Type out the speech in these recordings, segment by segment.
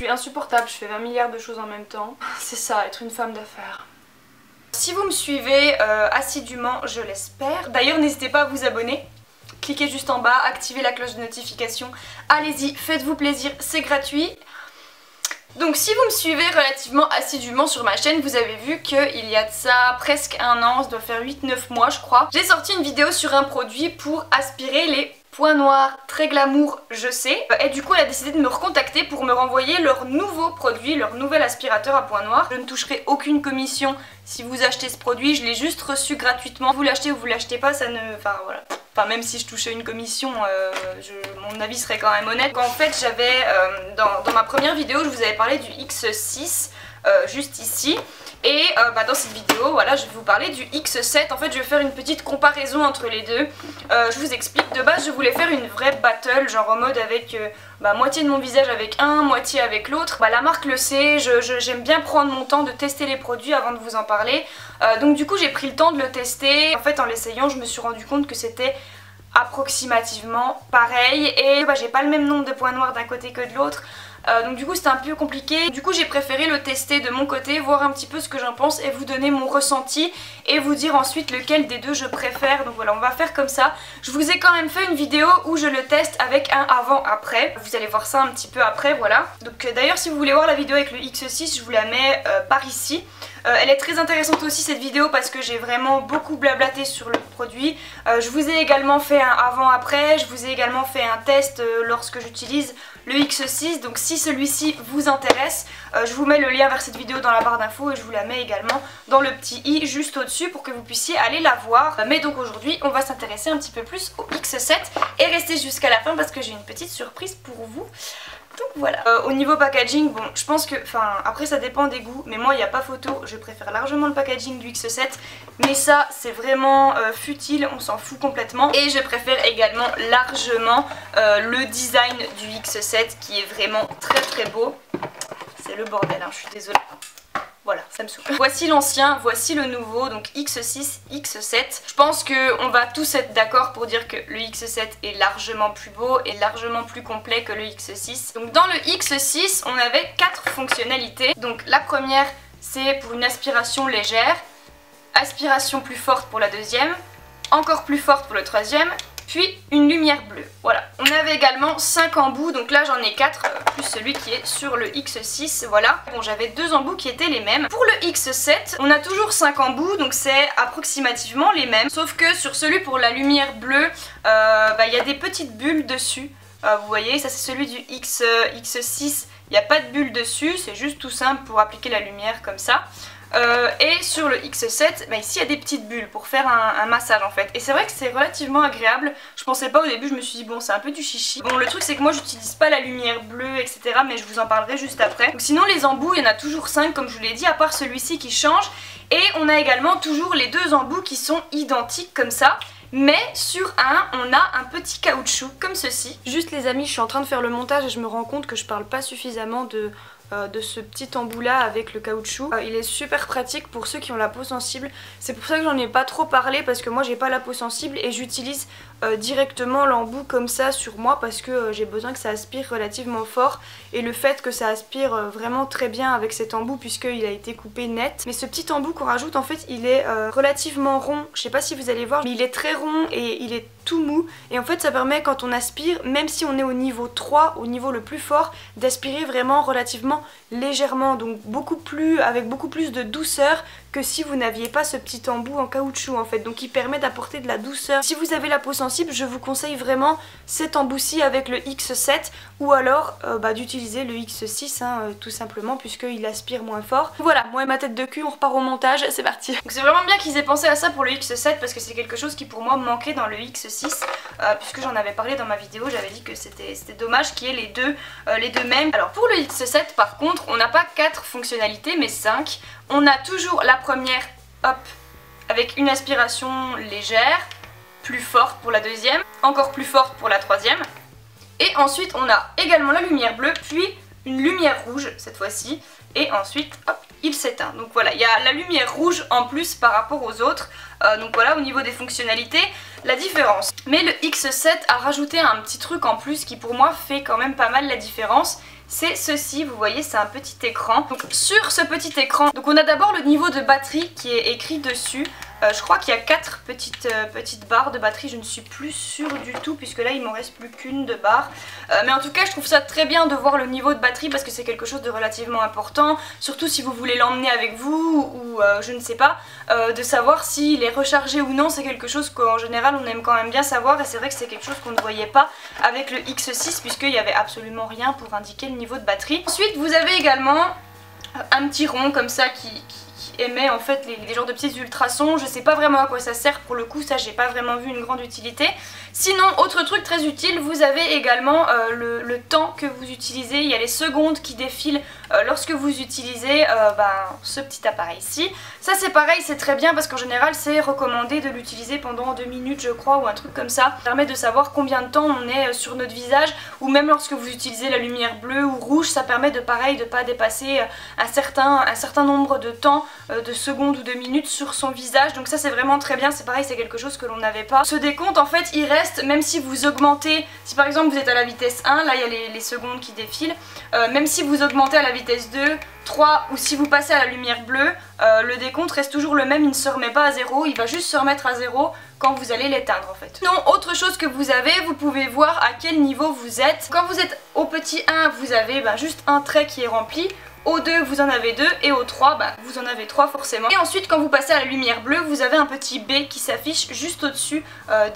aujourd'hui insupportable, je fais 20 milliards de choses en même temps. C'est ça, être une femme d'affaires. Si vous me suivez assidûment, je l'espère. D'ailleurs, n'hésitez pas à vous abonner. Cliquez juste en bas, activez la cloche de notification. Allez-y, faites-vous plaisir, c'est gratuit. Donc si vous me suivez relativement assidûment sur ma chaîne, vous avez vu qu'il y a de ça presque un an, ça doit faire 8-9 mois je crois. J'ai sorti une vidéo sur un produit pour aspirer les points noirs, très glamour je sais. Et du coup elle a décidé de me recontacter pour me renvoyer leur nouveau produit, leur nouvel aspirateur à points noirs. Je ne toucherai aucune commission si vous achetez ce produit, je l'ai juste reçu gratuitement. Vous l'achetez ou vous l'achetez pas, ça ne... Enfin voilà. Enfin même si je touchais une commission, mon avis serait quand même honnête. Donc, en fait j'avais, dans ma première vidéo je vous avais parlé du X6, juste ici. Et dans cette vidéo, voilà, je vais vous parler du X7. En fait, je vais faire une petite comparaison entre les deux. Je vous explique. De base, je voulais faire une vraie battle, genre en mode avec moitié de mon visage avec un, moitié avec l'autre. La marque le sait, j'aime bien prendre mon temps de tester les produits avant de vous en parler. Donc du coup, j'ai pris le temps de le tester. En fait, en l'essayant, je me suis rendu compte que c'était approximativement pareil. Et j'ai pas le même nombre de points noirs d'un côté que de l'autre. Donc du coup c'était un peu compliqué. Du coup j'ai préféré le tester de mon côté, voir un petit peu ce que j'en pense et vous donner mon ressenti et vous dire ensuite lequel des deux je préfère. Donc voilà, on va faire comme ça. Je vous ai quand même fait une vidéo où je le teste avec un avant-après. Vous allez voir ça un petit peu après, voilà. Donc d'ailleurs si vous voulez voir la vidéo avec le X6, je vous la mets par ici. Elle est très intéressante aussi cette vidéo parce que j'ai vraiment beaucoup blablaté sur le produit. Je vous ai également fait un avant-après, je vous ai également fait un test lorsque j'utilise le X6. Donc si celui-ci vous intéresse, je vous mets le lien vers cette vidéo dans la barre d'infos et je vous la mets également dans le petit i juste au-dessus pour que vous puissiez aller la voir. Mais donc aujourd'hui on va s'intéresser un petit peu plus au X7 et restez jusqu'à la fin parce que j'ai une petite surprise pour vous. Donc voilà. Au niveau packaging, bon, je pense que, après ça dépend des goûts, mais moi il n'y a pas photo, je préfère largement le packaging du X7, mais ça c'est vraiment futile, on s'en fout complètement. Et je préfère également largement le design du X7 qui est vraiment très très beau. C'est le bordel, hein, je suis désolée. Voilà, ça me souffle. Voici l'ancien, voici le nouveau, donc X6, X7. Je pense qu'on va tous être d'accord pour dire que le X7 est largement plus beau et largement plus complet que le X6. Donc dans le X6, on avait 4 fonctionnalités. Donc la première, c'est pour une aspiration légère, aspiration plus forte pour la deuxième, encore plus forte pour le troisième, puis une lumière bleue. Voilà. On avait également 5 embouts, donc là j'en ai 4, plus celui qui est sur le X6, voilà. Bon, j'avais 2 embouts qui étaient les mêmes. Pour le X7, on a toujours 5 embouts, donc c'est approximativement les mêmes. Sauf que sur celui pour la lumière bleue, il y a des petites bulles dessus. Vous voyez, ça c'est celui du X6, il n'y a pas de bulles dessus, c'est juste tout simple pour appliquer la lumière comme ça. Et sur le X7, ici il y a des petites bulles pour faire un massage en fait. Et c'est vrai que c'est relativement agréable. Je pensais pas au début, je me suis dit bon c'est un peu du chichi. Bon le truc c'est que moi j'utilise pas la lumière bleue etc. Mais je vous en parlerai juste après. Donc, sinon les embouts il y en a toujours 5 comme je vous l'ai dit, à part celui-ci qui change. Et on a également toujours les 2 embouts qui sont identiques comme ça. Mais sur un, on a un petit caoutchouc comme ceci. Juste les amis, je suis en train de faire le montage et je me rends compte que je parle pas suffisamment de ce petit embout là avec le caoutchouc. Il est super pratique pour ceux qui ont la peau sensible. C'est pour ça que j'en ai pas trop parlé parce que moi j'ai pas la peau sensible et j'utilise directement l'embout comme ça sur moi parce que j'ai besoin que ça aspire relativement fort. Et le fait que ça aspire vraiment très bien avec cet embout puisqu'il a été coupé net. Mais ce petit embout qu'on rajoute en fait il est relativement rond. Je sais pas si vous allez voir mais il est très rond et il est tout mou. Et en fait ça permet quand on aspire, même si on est au niveau 3, au niveau le plus fort, d'aspirer vraiment relativement légèrement, donc avec beaucoup plus de douceur que si vous n'aviez pas ce petit embout en caoutchouc en fait, donc il permet d'apporter de la douceur. Si vous avez la peau sensible, je vous conseille vraiment cet embout-ci avec le X7 ou alors d'utiliser le X6 tout simplement puisqu'il aspire moins fort. Voilà, moi et ma tête de cul, on repart au montage, c'est parti. Donc c'est vraiment bien qu'ils aient pensé à ça pour le X7 parce que c'est quelque chose qui pour moi manquait dans le X6 puisque j'en avais parlé dans ma vidéo, j'avais dit que c'était dommage qu'il y ait les deux mêmes. Alors pour le X7 par contre, on n'a pas 4 fonctionnalités mais 5. On a toujours la première, hop, avec une aspiration légère, plus forte pour la deuxième, encore plus forte pour la troisième. Et ensuite on a également la lumière bleue, puis une lumière rouge cette fois-ci. Et ensuite, hop, il s'éteint. Donc voilà, il y a la lumière rouge en plus par rapport aux autres. Donc voilà, au niveau des fonctionnalités, la différence. Mais le X7 a rajouté un petit truc en plus qui pour moi fait quand même pas mal la différence. c'est ceci, vous voyez c'est un petit écran. Donc sur ce petit écran, donc on a d'abord le niveau de batterie qui est écrit dessus. Je crois qu'il y a 4 petites barres de batterie, je ne suis plus sûre du tout puisque là il m'en reste plus qu'une de barre. Mais en tout cas je trouve ça très bien de voir le niveau de batterie parce que c'est quelque chose de relativement important, surtout si vous voulez l'emmener avec vous ou je ne sais pas, de savoir s'il est rechargé ou non, c'est quelque chose qu'en général on aime quand même bien savoir et c'est vrai que c'est quelque chose qu'on ne voyait pas avec le X6 puisqu'il n'y avait absolument rien pour indiquer le niveau de batterie. Ensuite vous avez également un petit rond comme ça qui émet en fait les genres de petits ultrasons. Je sais pas vraiment à quoi ça sert pour le coup, ça j'ai pas vraiment vu une grande utilité. Sinon autre truc très utile, vous avez également le temps que vous utilisez, il y a les secondes qui défilent lorsque vous utilisez ce petit appareil ici. Ça c'est pareil, c'est très bien parce qu'en général c'est recommandé de l'utiliser pendant 2 minutes je crois ou un truc comme ça. Ça permet de savoir combien de temps on est sur notre visage ou même lorsque vous utilisez la lumière bleue ou rouge, ça permet de pareil de pas dépasser un certain nombre de temps, de secondes ou de minutes sur son visage. Donc ça c'est vraiment très bien, c'est pareil, c'est quelque chose que l'on n'avait pas. Ce décompte en fait il reste, même si vous augmentez, si par exemple vous êtes à la vitesse 1, là il y a les secondes qui défilent, même si vous augmentez à la vitesse 2, 3 ou si vous passez à la lumière bleue, le décompte reste toujours le même, il ne se remet pas à 0, il va juste se remettre à 0 quand vous allez l'éteindre en fait. Sinon autre chose que vous avez, vous pouvez voir à quel niveau vous êtes. Quand vous êtes au petit 1 vous avez juste un trait qui est rempli. Au 2 vous en avez 2 et au 3 vous en avez 3 forcément. Et ensuite quand vous passez à la lumière bleue vous avez un petit B qui s'affiche juste au dessus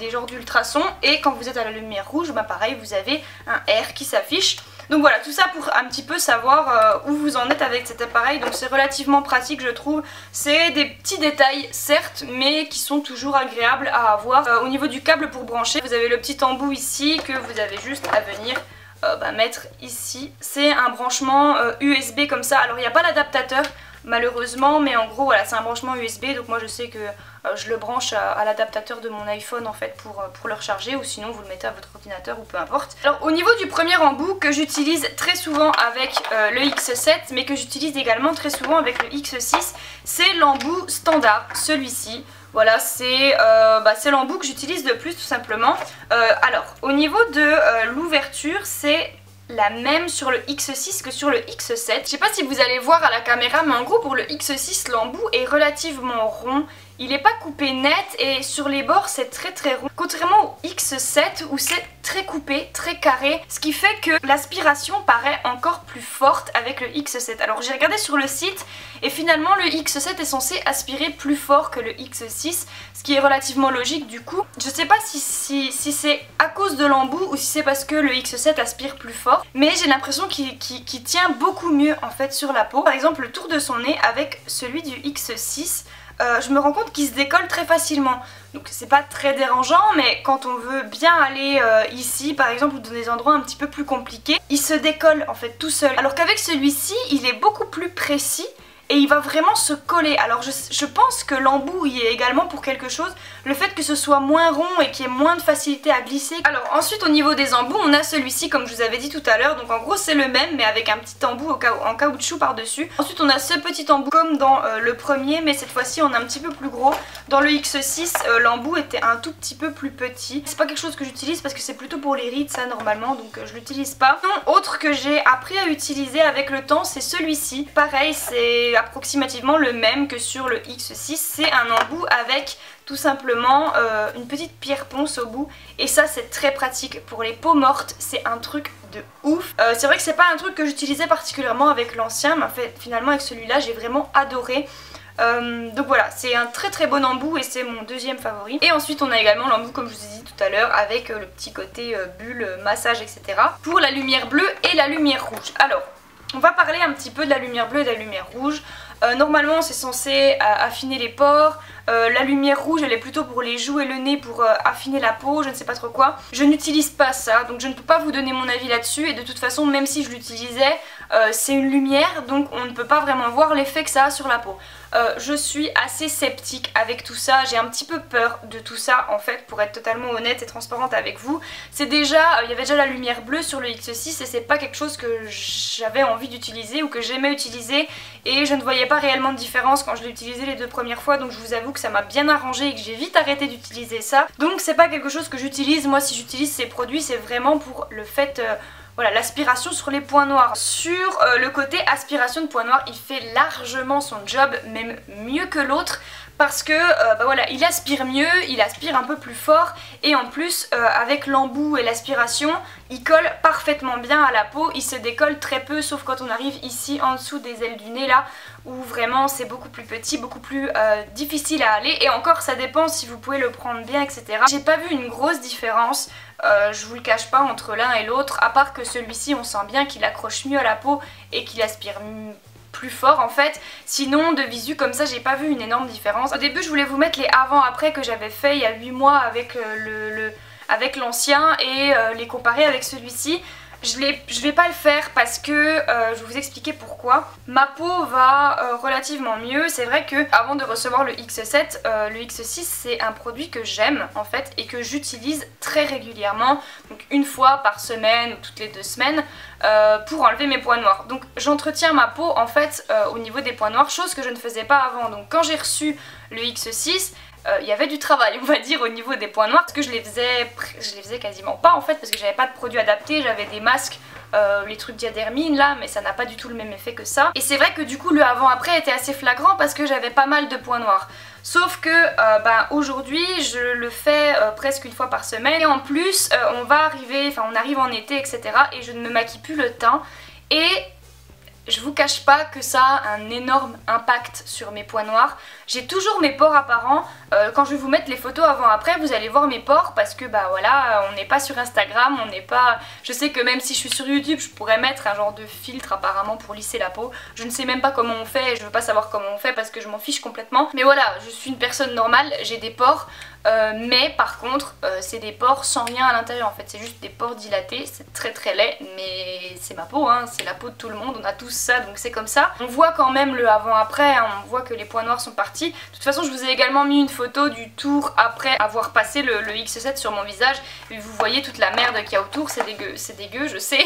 des genres d'ultrasons. Et quand vous êtes à la lumière rouge pareil vous avez un R qui s'affiche. Donc voilà, tout ça pour un petit peu savoir où vous en êtes avec cet appareil. Donc c'est relativement pratique je trouve. C'est des petits détails certes mais qui sont toujours agréables à avoir. Au niveau du câble pour brancher, vous avez le petit embout ici que vous avez juste à venir mettre ici. C'est un branchement USB comme ça. Alors il n'y a pas l'adaptateur malheureusement, mais en gros voilà c'est un branchement USB. Donc moi je sais que je le branche à l'adaptateur de mon iPhone en fait pour le recharger, ou sinon vous le mettez à votre ordinateur ou peu importe. Alors au niveau du premier embout que j'utilise très souvent avec le X7 mais que j'utilise également très souvent avec le X6, c'est l'embout standard, celui-ci. Voilà, c'est l'embout que j'utilise de plus tout simplement. Alors, au niveau de l'ouverture, c'est la même sur le X6 que sur le X7. Je sais pas si vous allez voir à la caméra, mais en gros pour le X6, l'embout est relativement rond. Il n'est pas coupé net et sur les bords c'est très rond. Contrairement au X7 où c'est très coupé, très carré, ce qui fait que l'aspiration paraît encore plus forte avec le X7. Alors j'ai regardé sur le site et finalement le X7 est censé aspirer plus fort que le X6, ce qui est relativement logique du coup. Je sais pas si c'est à cause de l'embout ou si c'est parce que le X7 aspire plus fort, mais j'ai l'impression qu'il tient beaucoup mieux en fait sur la peau. Par exemple le tour de son nez avec celui du X6, je me rends compte qu'il se décolle très facilement. Donc c'est pas très dérangeant, mais quand on veut bien aller ici par exemple ou dans des endroits un petit peu plus compliqués, il se décolle en fait tout seul. Alors qu'avec celui-ci, il est beaucoup plus précis et il va vraiment se coller. Alors je pense que l'embout y est également pour quelque chose, le fait que ce soit moins rond et qu'il y ait moins de facilité à glisser. Alors ensuite au niveau des embouts, on a celui-ci comme je vous avais dit tout à l'heure, donc en gros c'est le même mais avec un petit embout en caoutchouc par dessus. Ensuite on a ce petit embout comme dans le premier, mais cette fois-ci on a un petit peu plus gros. Dans le X6 l'embout était un tout petit peu plus petit. C'est pas quelque chose que j'utilise parce que c'est plutôt pour les rides ça normalement, donc je l'utilise pas. Non, autre que j'ai appris à utiliser avec le temps, c'est celui-ci. Pareil, c'est approximativement le même que sur le X6, c'est un embout avec tout simplement une petite pierre ponce au bout, et ça c'est très pratique pour les peaux mortes, c'est un truc de ouf. C'est vrai que c'est pas un truc que j'utilisais particulièrement avec l'ancien, mais en fait finalement avec celui-là j'ai vraiment adoré. Donc voilà, c'est un très bon embout et c'est mon deuxième favori. Et ensuite on a également l'embout comme je vous ai dit tout à l'heure avec le petit côté bulle, massage etc. pour la lumière bleue et la lumière rouge. Alors on va parler un petit peu de la lumière bleue et de la lumière rouge. Normalement c'est censé affiner les pores. La lumière rouge elle est plutôt pour les joues et le nez pour affiner la peau, je ne sais pas trop quoi. Je n'utilise pas ça, donc je ne peux pas vous donner mon avis là-dessus, et de toute façon même si je l'utilisais, c'est une lumière donc on ne peut pas vraiment voir l'effet que ça a sur la peau. Je suis assez sceptique avec tout ça, j'ai un petit peu peur de tout ça en fait, pour être totalement honnête et transparente avec vous. C'est déjà, il y avait déjà la lumière bleue sur le X6 et c'est pas quelque chose que j'avais envie d'utiliser ou que j'aimais utiliser, et je ne voyais pas réellement de différence quand je l'ai utilisé les 2 premières fois, donc je vous avoue que ça m'a bien arrangé et que j'ai vite arrêté d'utiliser ça. Donc c'est pas quelque chose que j'utilise. Moi si j'utilise ces produits c'est vraiment pour le fait voilà, l'aspiration sur les points noirs. Sur le côté aspiration de points noirs, il fait largement son job, même mieux que l'autre. Parce que bah voilà, il aspire mieux, il aspire un peu plus fort et en plus avec l'embout et l'aspiration, il colle parfaitement bien à la peau, il se décolle très peu sauf quand on arrive ici en dessous des ailes du nez là où vraiment c'est beaucoup plus petit, beaucoup plus difficile à aller et encore ça dépend si vous pouvez le prendre bien etc. J'ai pas vu une grosse différence, je vous le cache pas entre l'un et l'autre à part que celui-ci on sent bien qu'il accroche mieux à la peau et qu'il aspire plus fort en fait, sinon de visu comme ça j'ai pas vu une énorme différence. Au début je voulais vous mettre les avant-après que j'avais fait il y a 8 mois avec avec l'ancien et les comparer avec celui-ci. Je vais pas le faire parce que je vais vous expliquer pourquoi. Ma peau va relativement mieux. C'est vrai que avant de recevoir le X7, le X6 c'est un produit que j'aime en fait et que j'utilise très régulièrement, donc une fois par semaine ou toutes les 2 semaines pour enlever mes points noirs. Donc j'entretiens ma peau en fait au niveau des points noirs, chose que je ne faisais pas avant. Donc quand j'ai reçu le X6, il y avait du travail on va dire au niveau des points noirs parce que je les faisais quasiment pas en fait parce que j'avais pas de produit adapté, j'avais des masques, les trucs diadhermine là mais ça n'a pas du tout le même effet que ça et c'est vrai que du coup le avant après était assez flagrant parce que j'avais pas mal de points noirs. Sauf que aujourd'hui je le fais presque une fois par semaine et en plus on arrive en été etc et je ne me maquille plus le teint et je vous cache pas que ça a un énorme impact sur mes points noirs. J'ai toujours mes pores apparents, quand je vais vous mettre les photos avant-après vous allez voir mes pores parce que bah voilà on n'est pas sur Instagram, on n'est pas... Je sais que même si je suis sur YouTube je pourrais mettre un genre de filtre apparemment pour lisser la peau. Je ne sais même pas comment on fait et je veux pas savoir comment on fait parce que je m'en fiche complètement. Mais voilà, je suis une personne normale, j'ai des pores. Mais par contre c'est des pores sans rien à l'intérieur en fait, c'est juste des pores dilatés, c'est très très laid mais c'est ma peau, hein, c'est la peau de tout le monde, on a tous ça donc c'est comme ça. On voit quand même le avant-après, hein, on voit que les points noirs sont partis. De toute façon je vous ai également mis une photo du tour après avoir passé le X7 sur mon visage et vous voyez toute la merde qu'il y a autour, c'est dégueu je sais,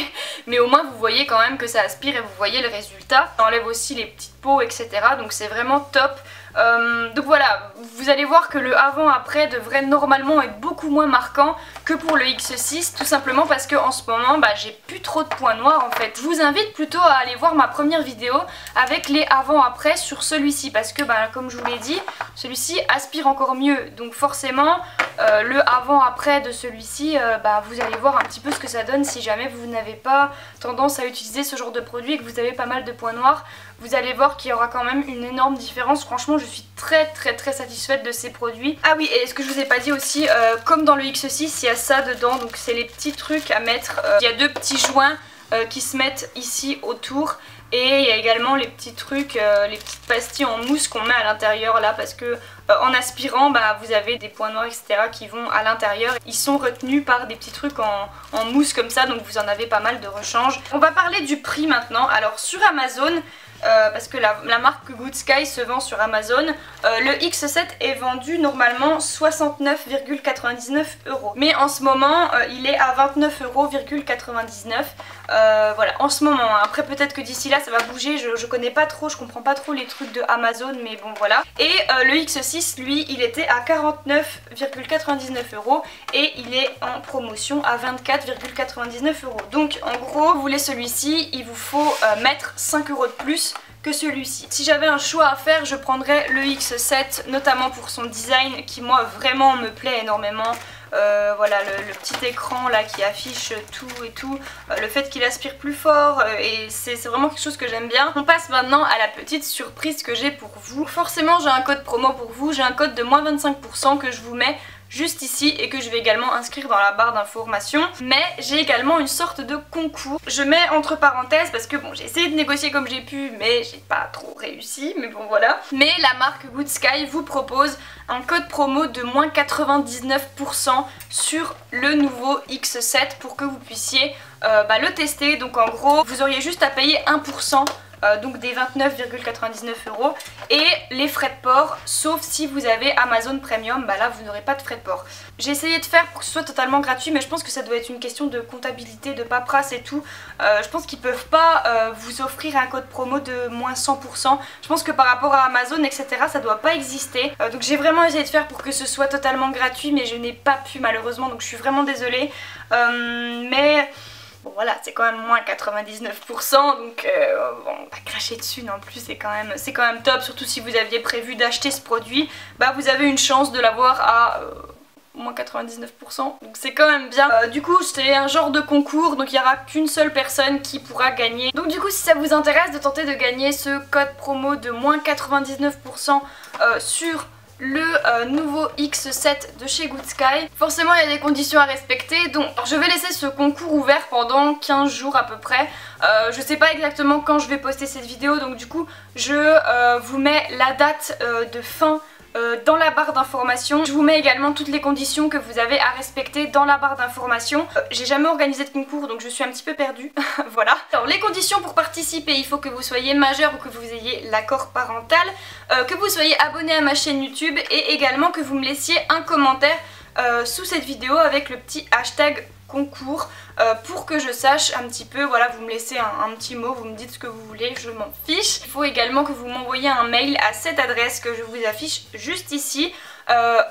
mais au moins vous voyez quand même que ça aspire et vous voyez le résultat. Ça enlève aussi les petites peaux etc donc c'est vraiment top. Donc voilà, vous allez voir que le avant-après devrait normalement être beaucoup moins marquant que pour le X6, tout simplement parce que en ce moment j'ai plus trop de points noirs en fait. Je vous invite plutôt à aller voir ma première vidéo avec les avant-après sur celui-ci parce que comme je vous l'ai dit, celui-ci aspire encore mieux donc forcément le avant-après de celui-ci, vous allez voir un petit peu ce que ça donne si jamais vous n'avez pas tendance à utiliser ce genre de produit et que vous avez pas mal de points noirs. Vous allez voir qu'il y aura quand même une énorme différence. Franchement je suis très satisfaite de ces produits. Ah oui, et ce que je vous ai pas dit aussi, comme dans le X6 il y a ça dedans, donc c'est les petits trucs à mettre. Il y a 2 petits joints qui se mettent ici autour et il y a également les petits trucs, les petites pastilles en mousse qu'on met à l'intérieur là parce que en aspirant vous avez des points noirs etc qui vont à l'intérieur. Ils sont retenus par des petits trucs en mousse comme ça donc vous en avez pas mal de rechange. On va parler du prix maintenant. Alors sur Amazon, parce que la marque Good Sky se vend sur Amazon, le X7 est vendu normalement 69,99 €. Mais en ce moment il est à 29,99 €. Voilà, en ce moment. Après peut-être que d'ici là ça va bouger, je connais pas trop, je comprends pas trop les trucs de Amazon mais bon voilà. Et le X6 lui il était à 49,99 € et il est en promotion à 24,99 €. Donc en gros vous voulez celui-ci, il vous faut mettre 5 € de plus que celui-ci. Si j'avais un choix à faire je prendrais le X7 notamment pour son design qui moi vraiment me plaît énormément. Voilà le petit écran là qui affiche tout et tout, le fait qu'il aspire plus fort et c'est vraiment quelque chose que j'aime bien. On passe maintenant à la petite surprise que j'ai pour vous. Forcément j'ai un code promo pour vous, j'ai un code de moins 25% que je vous mets juste ici et que je vais également inscrire dans la barre d'information. Mais j'ai également une sorte de concours. Je mets entre parenthèses parce que bon j'ai essayé de négocier comme j'ai pu mais j'ai pas trop réussi, mais bon voilà. Mais la marque Good Sky vous propose un code promo de moins 99% sur le nouveau X7 pour que vous puissiez le tester. Donc en gros vous auriez juste à payer 1%. Donc des 29,99 € et les frais de port, sauf si vous avez Amazon Premium, là vous n'aurez pas de frais de port. J'ai essayé de faire pour que ce soit totalement gratuit mais je pense que ça doit être une question de comptabilité, de paperasse et tout. Je pense qu'ils peuvent pas vous offrir un code promo de moins 100%. Je pense que par rapport à Amazon etc ça doit pas exister. Donc j'ai vraiment essayé de faire pour que ce soit totalement gratuit mais je n'ai pas pu malheureusement donc je suis vraiment désolée. Mais Bon voilà, c'est quand même moins 99%, donc bon, pas cracher dessus non plus, c'est quand même top, surtout si vous aviez prévu d'acheter ce produit, bah vous avez une chance de l'avoir à moins 99%, donc c'est quand même bien. Du coup c'est un genre de concours, donc il n'y aura qu'une seule personne qui pourra gagner. Donc du coup si ça vous intéresse de tenter de gagner ce code promo de moins 99% sur le nouveau X7 de chez Good Sky. Forcément il y a des conditions à respecter, donc alors, je vais laisser ce concours ouvert pendant 15 jours à peu près. Je sais pas exactement quand je vais poster cette vidéo, donc du coup je vous mets la date de fin dans la barre d'information. Je vous mets également toutes les conditions que vous avez à respecter dans la barre d'information. J'ai jamais organisé de concours donc je suis un petit peu perdue. Voilà. Alors les conditions pour participer, il faut que vous soyez majeur ou que vous ayez l'accord parental, que vous soyez abonné à ma chaîne YouTube et également que vous me laissiez un commentaire sous cette vidéo avec le petit hashtag concours pour que je sache un petit peu, voilà, vous me laissez un petit mot, vous me dites ce que vous voulez, je m'en fiche. Il faut également que vous m'envoyiez un mail à cette adresse que je vous affiche juste ici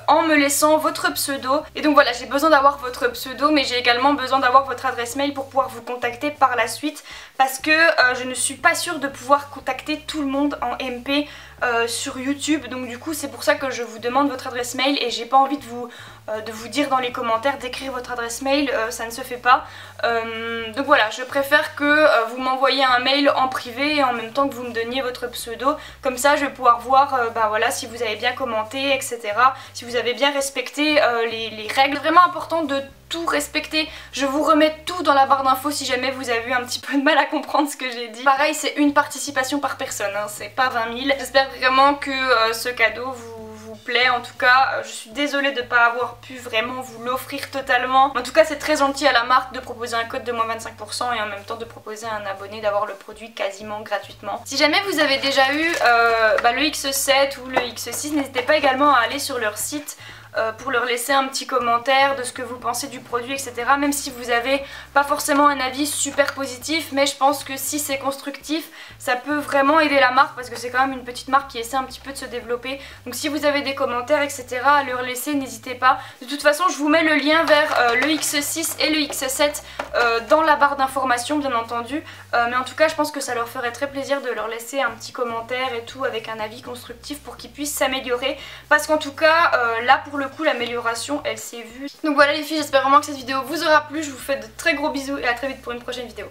en me laissant votre pseudo. Et donc voilà, j'ai besoin d'avoir votre pseudo mais j'ai également besoin d'avoir votre adresse mail pour pouvoir vous contacter par la suite parce que je ne suis pas sûre de pouvoir contacter tout le monde en MP sur YouTube, donc du coup c'est pour ça que je vous demande votre adresse mail et j'ai pas envie de vous dire dans les commentaires d'écrire votre adresse mail, ça ne se fait pas. Donc voilà, je préfère que vous m'envoyiez un mail en privé et en même temps que vous me donniez votre pseudo, comme ça je vais pouvoir voir bah voilà, si vous avez bien commenté, etc. Si vous avez bien respecté les règles. C'est vraiment important de tout respecter. Je vous remets tout dans la barre d'infos si jamais vous avez eu un petit peu de mal à comprendre ce que j'ai dit. Pareil, c'est une participation par personne, hein, c'est pas 20 000. J'espère vraiment que ce cadeau vous plaît. En tout cas, je suis désolée de ne pas avoir pu vraiment vous l'offrir totalement. En tout cas, c'est très gentil à la marque de proposer un code de moins 25% et en même temps de proposer à un abonné d'avoir le produit quasiment gratuitement. Si jamais vous avez déjà eu le X7 ou le X6, n'hésitez pas également à aller sur leur site pour leur laisser un petit commentaire de ce que vous pensez du produit, etc. Même si vous avez pas forcément un avis super positif, mais je pense que si c'est constructif, ça peut vraiment aider la marque parce que c'est quand même une petite marque qui essaie un petit peu de se développer. Donc si vous avez des commentaires, etc. à leur laisser, n'hésitez pas. De toute façon, je vous mets le lien vers le X6 et le X7 dans la barre d'information, bien entendu. Mais en tout cas, je pense que ça leur ferait très plaisir de leur laisser un petit commentaire et tout avec un avis constructif pour qu'ils puissent s'améliorer. Parce qu'en tout cas, là pour le coup, l'amélioration, elle s'est vue. Donc voilà les filles, j'espère vraiment que cette vidéo vous aura plu. Je vous fais de très gros bisous et à très vite pour une prochaine vidéo.